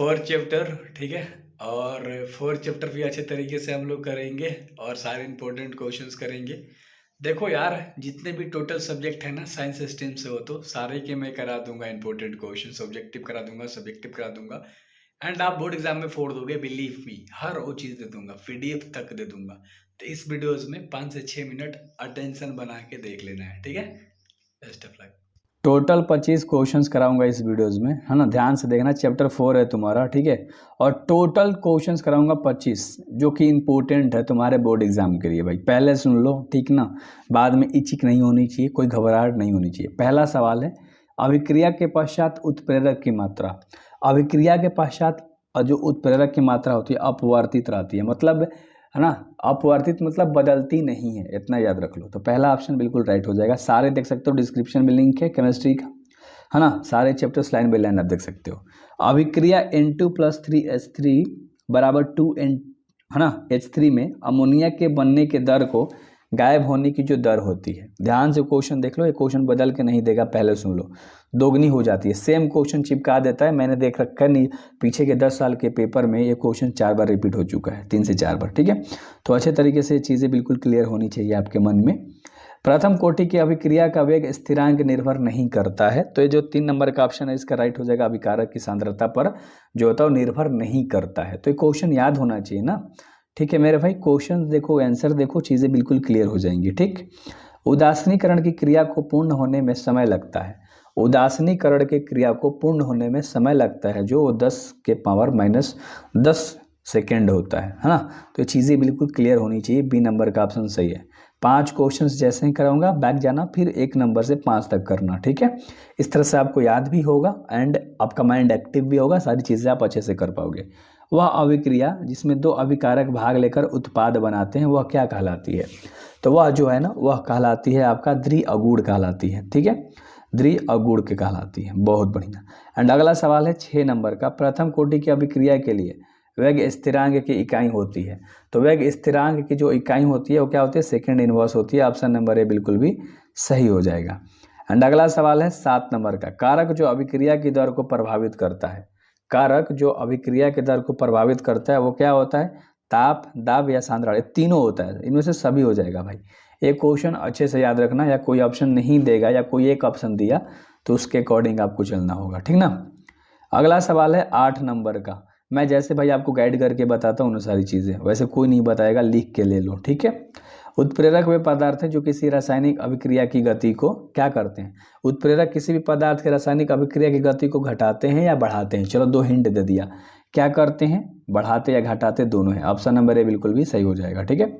Fourth chapter, ठीक है। और फोर्थ चैप्टर भी अच्छे तरीके से हम लोग करेंगे और सारे इंपॉर्टेंट क्वेश्चंस करेंगे। देखो यार, जितने भी टोटल सब्जेक्ट है ना साइंस स्ट्रीम से, हो तो सारे के मैं करा दूंगा इंपॉर्टेंट क्वेश्चन, ऑब्जेक्टिव करा दूंगा, सब्जेक्टिव करा दूंगा। एंड आप बोर्ड एग्जाम में फोड़ दोगे, बिलीव मी, हर वो चीज़ दे दूंगा, पीडीएफ तक दे दूंगा। तो इस वीडियोज में 5 से 6 मिनट अटेंशन बना के देख लेना है, ठीक है। Best of luck. Total 25 questions कराऊंगा इस वीडियोस में, है ना। ध्यान से देखना, चैप्टर 4 है तुम्हारा, ठीक है। और टोटल क्वेश्चंस कराऊंगा 25, जो कि इंपॉर्टेंट है तुम्हारे बोर्ड एग्जाम के लिए। भाई पहले सुन लो, ठीक ना। बाद में इचिक नहीं होनी चाहिए, कोई घबराहट नहीं होनी चाहिए। पहला सवाल है, अभिक्रिया के पश्चात उत्प्रेरक की मात्रा। अभिक्रिया के पश्चात जो उत्प्रेरक की मात्रा होती है अपवर्तित रहती है, मतलब, है ना। अपवर्तित मतलब बदलती नहीं है, इतना याद रख लो। तो पहला ऑप्शन बिल्कुल राइट हो जाएगा। सारे देख सकते हो, डिस्क्रिप्शन में लिंक है केमिस्ट्री का, है ना। सारे चैप्टर्स लाइन बाई लाइन आप देख सकते हो। अभिक्रिया N2+3H3 बराबर 2N, है ना, H3 में अमोनिया के बनने के दर को गायब होने की जो दर होती है, ध्यान से क्वेश्चन देख लो। ये क्वेश्चन बदल के नहीं देगा, पहले सुन लो। दोगुनी हो जाती है, सेम क्वेश्चन चिपका देता है। मैंने देख रखा नहीं, पीछे के 10 साल के पेपर में ये क्वेश्चन 4 बार रिपीट हो चुका है, 3 से 4 बार, ठीक है। तो अच्छे तरीके से चीज़ें बिल्कुल क्लियर होनी चाहिए आपके मन में। प्रथम कोटि की अभिक्रिया का वेग स्थिरांक निर्भर नहीं करता है। तो ये जो 3 नंबर का ऑप्शन है, इसका राइट हो जाएगा। अभिकारक की सांद्रता पर जो होता है निर्भर नहीं करता है। तो ये क्वेश्चन याद होना चाहिए ना, ठीक है मेरे भाई। क्वेश्चन देखो, आंसर देखो, चीज़ें बिल्कुल क्लियर हो जाएंगी, ठीक। उदासीनीकरण की क्रिया को पूर्ण होने में समय लगता है। उदासीनीकरण की क्रिया को पूर्ण होने में समय लगता है, जो 10⁻⁻10 सेकेंड होता है ना। तो ये चीज़ें बिल्कुल क्लियर होनी चाहिए। बी नंबर का ऑप्शन सही है। 5 क्वेश्चंस जैसे ही कराऊंगा, बैक जाना, फिर 1 नंबर से 5 तक करना, ठीक है। इस तरह से आपको याद भी होगा एंड आपका माइंड एक्टिव भी होगा, सारी चीज़ें आप अच्छे से कर पाओगे। वह अभिक्रिया जिसमें 2 अभिकारक भाग लेकर उत्पाद बनाते हैं, वह क्या कहलाती है? तो वह जो है ना, वह कहलाती है आपका द्विअगुण कहलाती है, ठीक है। द्विअगुण के कहलाती है। बहुत बढ़िया। एंड अगला सवाल है 6 नंबर का, प्रथम कोटि की अभिक्रिया के लिए वेग स्थिरांक की इकाई होती है। तो वेग स्थिरांक की जो इकाई होती है वो क्या होती है? सेकंड इनवर्स होती है। ऑप्शन नंबर ए बिल्कुल भी सही हो जाएगा। एंड अगला सवाल है 7 नंबर का, कारक जो अभिक्रिया की दर को प्रभावित करता है। कारक जो अभिक्रिया के दर को प्रभावित करता है वो क्या होता है? ताप, दाब या सांद्रण, ये तीनों होता है। इनमें से सभी हो जाएगा भाई। एक क्वेश्चन अच्छे से याद रखना, या कोई ऑप्शन नहीं देगा या कोई एक ऑप्शन दिया तो उसके अकॉर्डिंग आपको चलना होगा, ठीक ना। अगला सवाल है 8 नंबर का। मैं जैसे भाई आपको गाइड करके बताता हूँ ना सारी चीज़ें, वैसे कोई नहीं बताएगा, लिख के ले लो, ठीक है। उत्प्रेरक वे पदार्थ हैं जो किसी रासायनिक अभिक्रिया की गति को क्या करते हैं? उत्प्रेरक किसी भी पदार्थ के रासायनिक अभिक्रिया की गति को घटाते हैं या बढ़ाते हैं। चलो 2 हिंट दे दिया, क्या करते हैं? बढ़ाते या घटाते, दोनों है। ऑप्शन नंबर ए बिल्कुल भी सही हो जाएगा, ठीक है।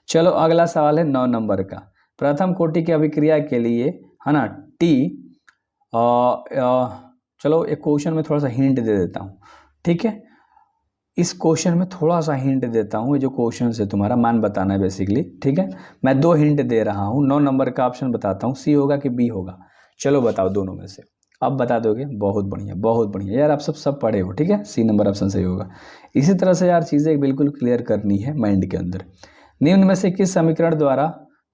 चलो अगला सवाल है 9 नंबर का, प्रथम कोटि की अभिक्रिया के लिए, है ना, टी, चलो एक क्वेश्चन में थोड़ा सा हिंट दे देता हूँ, ठीक है। इस क्वेश्चन में थोड़ा सा हिंट देता हूँ। ये जो क्वेश्चन है तुम्हारा मान बताना है बेसिकली, ठीक है। मैं 2 हिंट दे रहा हूँ। 9 नंबर का ऑप्शन बताता हूँ, सी होगा कि बी होगा। चलो बताओ दोनों में से, अब बता दोगे? बहुत बढ़िया, बहुत बढ़िया यार, आप सब पढ़े हो, ठीक है। सी नंबर ऑप्शन सही होगा। इसी तरह से यार चीज़ें बिल्कुल क्लियर करनी है माइंड के अंदर। निम्न में से किस समीकरण द्वारा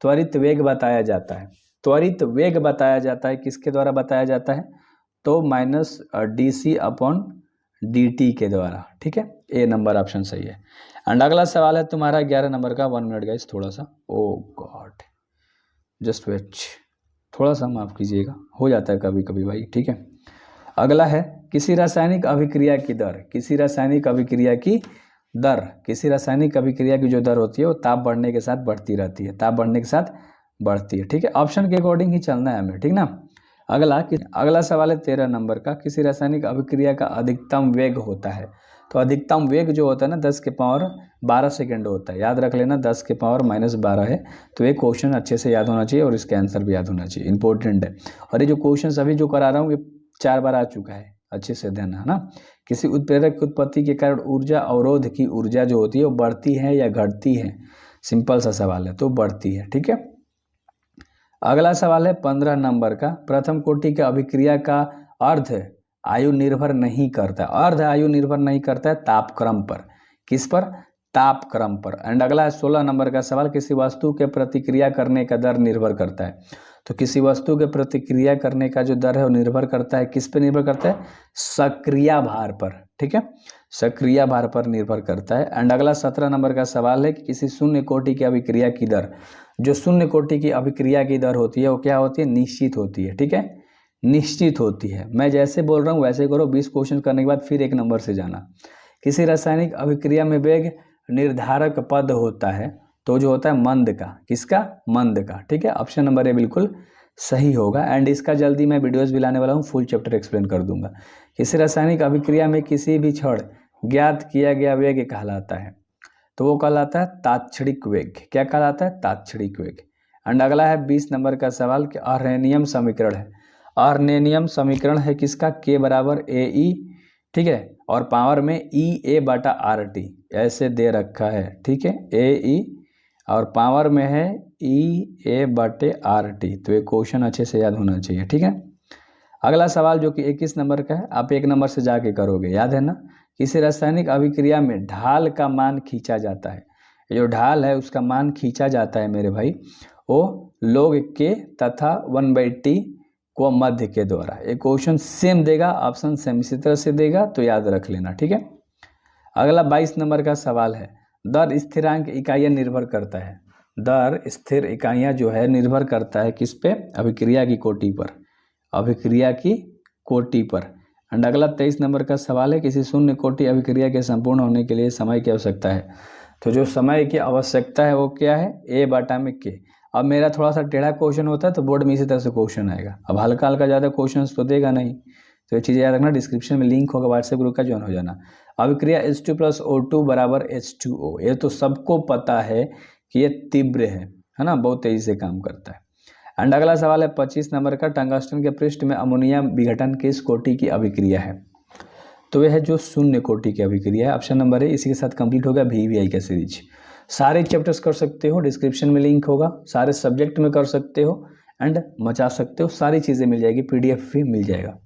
त्वरित वेग बताया जाता है? त्वरित वेग बताया जाता है किसके द्वारा बताया जाता है? तो -dc/dt के द्वारा, ठीक है। ए नंबर ऑप्शन सही है। एंड अगला सवाल है तुम्हारा 11 नंबर का। 1 मिनट गाइस, थोड़ा सा, ओ गॉड, जस्ट वेट, थोड़ा सा माफ कीजिएगा, हो जाता है कभी कभी भाई, ठीक है। अगला है किसी रासायनिक अभिक्रिया की दर, किसी रासायनिक अभिक्रिया की दर, किसी रासायनिक अभिक्रिया की जो दर होती है वो ताप बढ़ने के साथ बढ़ती रहती है, ताप बढ़ने के साथ बढ़ती है, ठीक है। ऑप्शन के अकॉर्डिंग ही चलना है हमें, ठीक ना। अगला सवाल है 13 नंबर का, किसी रासायनिक अभिक्रिया का अधिकतम वेग होता है। तो अधिकतम वेग जो होता है ना 10⁻12 सेकेंड होता है, याद रख लेना, 10⁻−12 है। तो ये क्वेश्चन अच्छे से याद होना चाहिए और इसका आंसर भी याद होना चाहिए, इंपॉर्टेंट है। और ये जो क्वेश्चन अभी जो करा रहा हूँ ये 4 बार आ चुका है, अच्छे से ध्यान है ना। किसी उत्प्रेरक की उत्पत्ति के कारण ऊर्जा अवरोध की ऊर्जा जो होती है वो बढ़ती है या घटती है? सिंपल सा सवाल है, तो बढ़ती है, ठीक है। अगला सवाल है 15 नंबर का, प्रथम कोटि के अभिक्रिया का अर्ध आयु निर्भर नहीं करता। अर्ध आयु निर्भर नहीं करता है तापक्रम पर। किस पर? तापक्रम पर। एंड अगला है 16 नंबर का सवाल, किसी वस्तु के प्रतिक्रिया करने का दर निर्भर करता है। तो किसी वस्तु के प्रतिक्रिया करने का जो दर है वो निर्भर करता है, किस पे निर्भर करता है? सक्रिया भार पर, ठीक है, सक्रिया भार पर निर्भर करता है। एंड अगला 17 नंबर का सवाल है कि किसी शून्य कोटि की अभिक्रिया की दर, जो शून्य कोटि की अभिक्रिया की दर होती है वो क्या होती है? निश्चित होती है, ठीक है, निश्चित होती है। मैं जैसे बोल रहा हूँ वैसे करो, 20 क्वेश्चन करने के बाद फिर एक नंबर से जाना। किसी रासायनिक अभिक्रिया में वेग निर्धारक पद होता है, तो जो होता है मंद का, किसका? मंद का, ठीक है, ऑप्शन नंबर ए बिल्कुल सही होगा। एंड इसका जल्दी मैं वीडियोस भी लाने वाला हूँ, फुल चैप्टर एक्सप्लेन कर दूंगा। किसी रासायनिक अभिक्रिया में किसी भी क्षण ज्ञात किया गया वेग कहलाता है, तो वो कहलाता है तात्क्षणिक वेग। क्या कहलाता है? तात्क्षणिक वेग। एंड अगला है 20 नंबर का सवाल कि अर्ननियम समीकरण है, अर्ननियम समीकरण है किसका? के बराबर ए ई, ठीक है, और पावर में ई ए बटा आर टी ऐसे दे रखा है, ठीक है, ए ई और पावर में है ई ए बटे आर टी। तो ये क्वेश्चन अच्छे से याद होना चाहिए, ठीक है। अगला सवाल जो कि 21 नंबर का है, आप एक नंबर से जाके करोगे, याद है ना। किसी रासायनिक अभिक्रिया में ढाल का मान खींचा जाता है, जो ढाल है उसका मान खींचा जाता है मेरे भाई, वो log के तथा 1/t को मध्य के द्वारा। एक क्वेश्चन सेम देगा, ऑप्शन सेम इसी तरह से देगा, तो याद रख लेना, ठीक है। अगला 22 नंबर का सवाल है, दर स्थिरांक इकाइयाँ निर्भर करता है, दर स्थिर इकाइयाँ जो है निर्भर करता है किस पे? अभिक्रिया की कोटि पर, अभिक्रिया की कोटि पर। एंड अगला 23 नंबर का सवाल है, किसी शून्य कोटि अभिक्रिया के संपूर्ण होने के लिए समय की आवश्यकता है, तो जो समय की आवश्यकता है वो क्या है? ए बटा में के। अब मेरा थोड़ा सा टेढ़ा क्वेश्चन होता है तो बोर्ड में इसी तरह से क्वेश्चन आएगा, अब हल्का हल्का ज़्यादा क्वेश्चन तो देगा नहीं, तो ये चीज़ याद रखना। डिस्क्रिप्शन में लिंक होगा व्हाट्सएप ग्रुप का, ज्वाइन हो जाना। अभिक्रिया H2 + O2 बराबर H2O, ये तो सबको पता है कि ये तीव्र है ना, बहुत तेजी से काम करता है। एंड अगला सवाल है 25 नंबर का, टंगस्टन के पृष्ठ में अमोनिया विघटन किस कोटि की अभिक्रिया है? तो यह है जो शून्य कोटि की अभिक्रिया है, ऑप्शन नंबर ए। इसी के साथ कंप्लीट हो गया VVI का सीरीज। सारे चैप्टर्स कर सकते हो, डिस्क्रिप्शन में लिंक होगा, सारे सब्जेक्ट में कर सकते हो एंड मचा सकते हो, सारी चीज़ें मिल जाएगी, PDF भी मिल जाएगा।